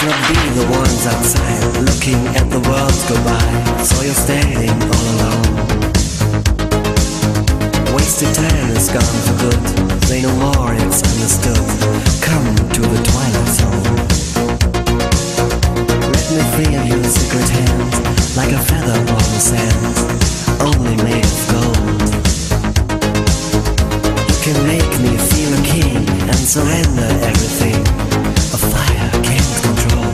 not be the ones outside looking at the world go by. So you're staying all alone. Wasted time is gone for good. Say no more, it's understood. Come to the twilight zone. Let me feel your secret hand, like a feather on the sand, only made of gold. You can make me feel a king and surrender everything a fire can't control.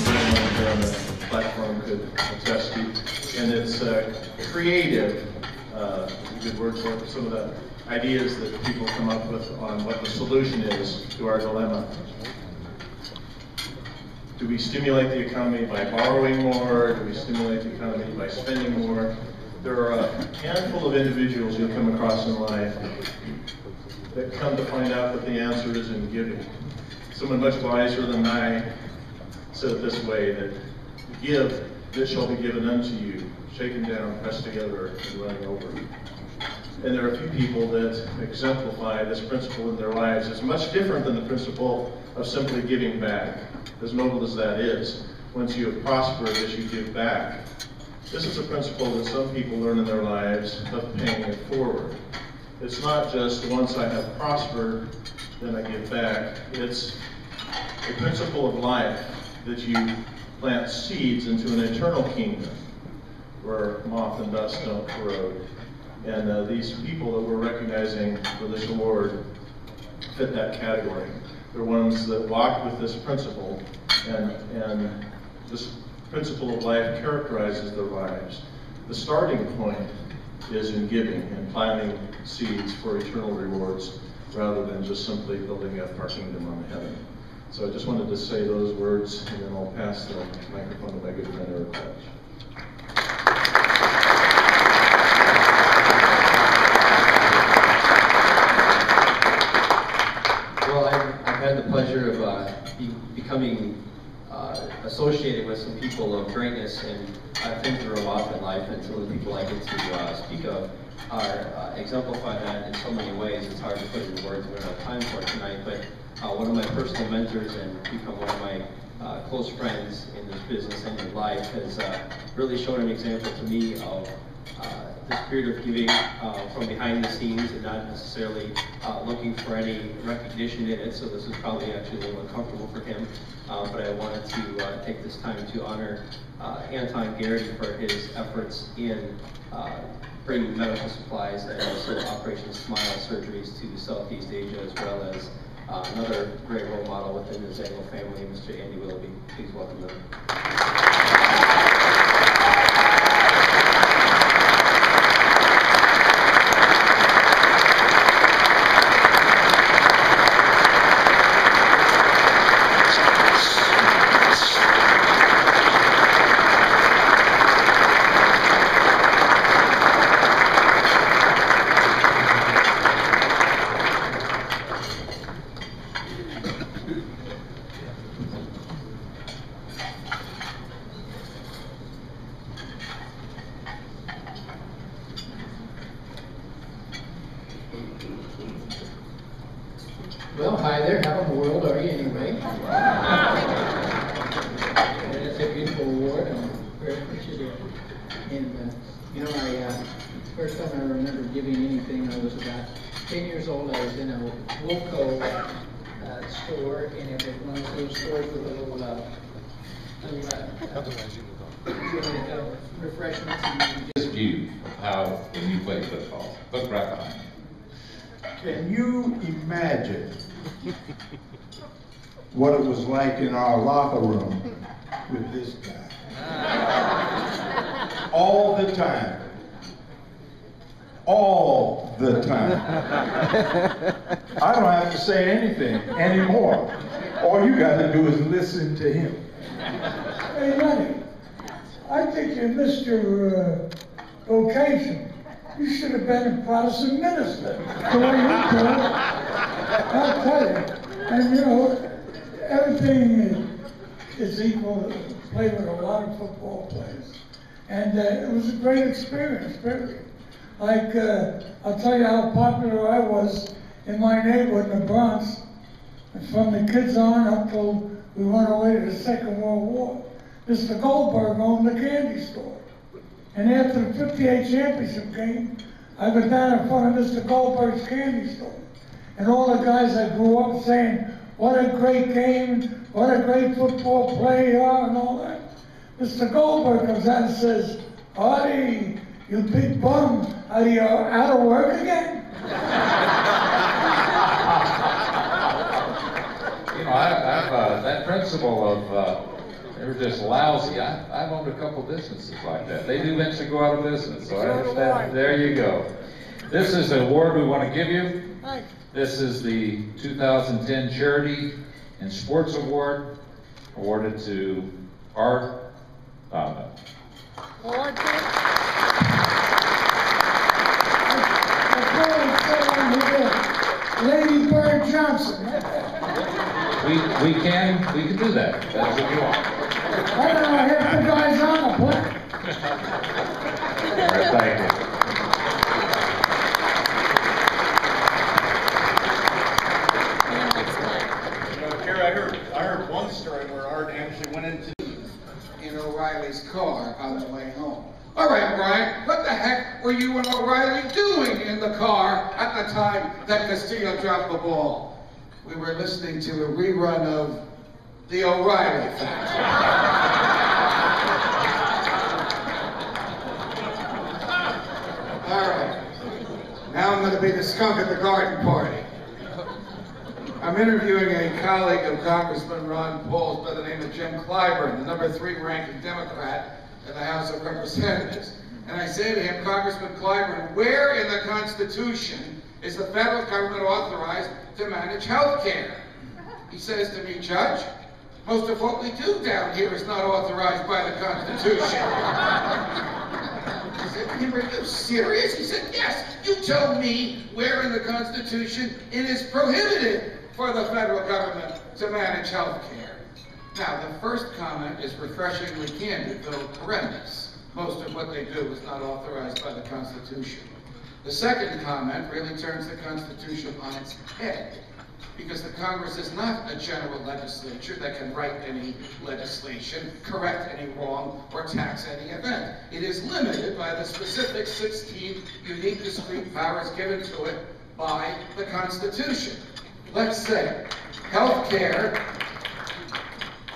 Everyone here on the platform could attest to, and it's creative, a good word for it, some of the ideas that people come up with on what the solution is to our dilemma. Do we stimulate the economy by borrowing more? Do we stimulate the economy by spending more? There are a handful of individuals you'll come across in life that come to find out that the answer is in giving. Someone much wiser than I said it this way, that give, this shall be given unto you, shaken down, pressed together, and running over. And there are a few people that exemplify this principle in their lives. It's much different than the principle of simply giving back, as noble as that is. Once you have prospered, as you give back. This is a principle that some people learn in their lives of paying it forward. It's not just once I have prospered, then I give back. It's a principle of life that you plant seeds into an eternal kingdom where moth and dust don't corrode. And these people that we're recognizing for this award fit that category. They're ones that walk with this principle, and this principle of life characterizes their lives. The starting point is in giving and planting seeds for eternal rewards rather than just simply building up our kingdom on heaven. So I just wanted to say those words, and then I'll pass the microphone to my good friend Eric Welch. Well, I've had the pleasure of becoming associated with some people of greatness, and I've been through a lot in life, and some of the people I get to speak of are exemplify that in so many ways. It's hard to put into words, we don't have time for it tonight, but one of my personal mentors and become one of my close friends in this business and in life has really shown an example to me of the spirit of giving from behind the scenes and not necessarily looking for any recognition in it. So this is probably actually a little uncomfortable for him. But I wanted to take this time to honor Anton Garrity for his efforts in bringing medical supplies and also Operation Smile surgeries to Southeast Asia, as well as another great role model within the Xango family, Mr. Andy Willoughby. Please welcome them. Well, hi there. How in the world are you anyway? And it's a beautiful award. I'm very appreciative. And, you know, first time I remember giving anything, I was about 10 years old. I was in a Wilco store, and it was one of those stores with a little refreshments. And This view of how when you play football, look right behind you. Can you imagine what it was like in our locker room with this guy? All the time. All the time. I don't have to say anything anymore. All you got to do is listen to him. Hey, Lenny, I think you missed your vocation. You should have been a Protestant minister. The way you talk, I'll tell you. And you know, everything is equal. Played with a lot of football players. And it was a great experience, period. Like, I'll tell you how popular I was in my neighborhood in the Bronx. And from the kids on up till we went away to the Second World War, Mr. Goldberg owned the candy store. And after the 58 championship game, I went down in front of Mr. Goldberg's candy store. And all the guys that grew up saying, what a great game, what a great football player you are, and all that. Mr. Goldberg comes out and says, "Artie, you big bum, are you out of work again?" You know, I've that principle of they're just lousy. I've owned a couple businesses like that. They do eventually go out of business, so I understand. There you go. This is the award we want to give you. This is the 2010 Charity and Sports Award, awarded to Art Donovan. Lady Bird Johnson. We can do that. That's what you want. I don't know, half the guys on the planet. All right, thank you. I heard one story where Art actually went into in O'Reilly's car on the way home. All right, Brian, what the heck were you and O'Reilly doing in the car at the time that Castillo dropped the ball? We were listening to a rerun of The O'Reilly Factor. All right, now I'm going to be the skunk at the garden party. I'm interviewing a colleague of Congressman Ron Paul's by the name of Jim Clyburn, the number 3 ranking Democrat in the House of Representatives. And I say to him, Congressman Clyburn, where in the Constitution is the federal government authorized to manage health care? He says to me, Judge, most of what we do down here is not authorized by the Constitution. I said, are you serious? He said, yes. You tell me where in the Constitution it is prohibited for the federal government to manage health care. Now, the first comment is refreshingly candid, though horrendous. Most of what they do is not authorized by the Constitution. The second comment really turns the Constitution on its head, because the Congress is not a general legislature that can write any legislation, correct any wrong, or tax any event. It is limited by the specific 16 unique discrete powers given to it by the Constitution. Let's say health care,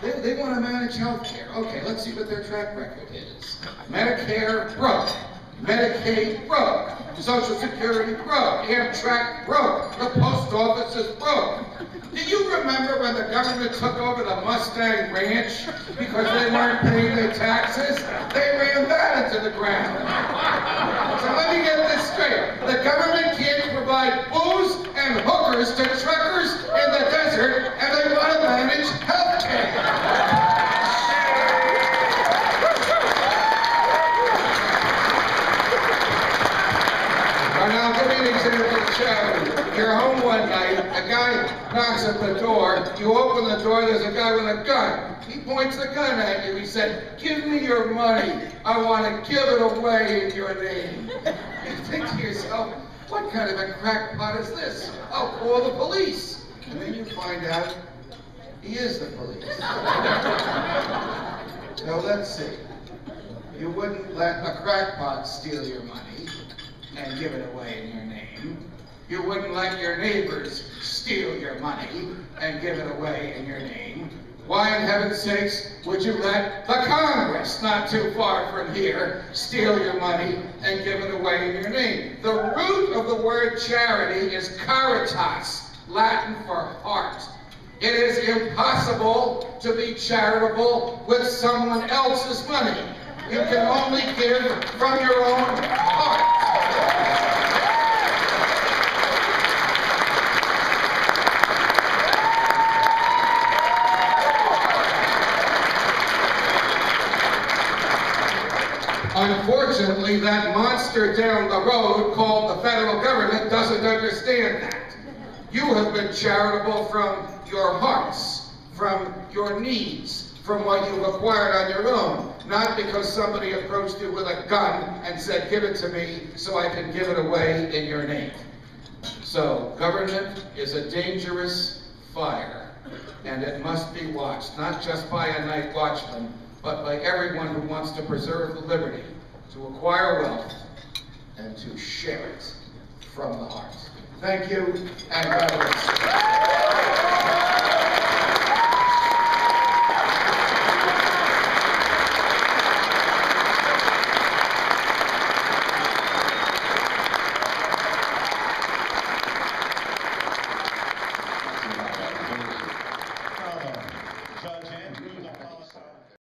they want to manage health care. Okay, let's see what their track record is. Medicare broke. Medicaid broke. Social Security broke. Amtrak broke. The post office is broke. Do you remember when the government took over the Mustang Ranch because they weren't paying their taxes? They ran that into the ground. So let me get this straight. The government can't provide booze and hookers to truckers in the desert, and they want to manage health care. Now, I'll give you an example of charity. You're home one night, a guy knocks at the door, you open the door, there's a guy with a gun. He points the gun at you, he said, give me your money, I want to give it away in your name. You think to yourself, what kind of a crackpot is this? I'll call the police. And then you find out he is the police. Now let's see. You wouldn't let a crackpot steal your money and give it away in your name. You wouldn't let your neighbors steal your money and give it away in your name. Why in heaven's sakes would you let the Congress, not too far from here, steal your money and give it away in your name? The root of the word charity is caritas, Latin for heart. It is impossible to be charitable with someone else's money. You can only give from your own heart. Unfortunately, that monster down the road called the federal government doesn't understand that. You have been charitable from your hearts, from your needs, from what you've acquired on your own, not because somebody approached you with a gun and said, give it to me so I can give it away in your name. So, government is a dangerous, fire. And it must be watched, not just by a night watchman, but by everyone who wants to preserve the liberty to acquire wealth and to share it from the heart. Thank you, and God bless you.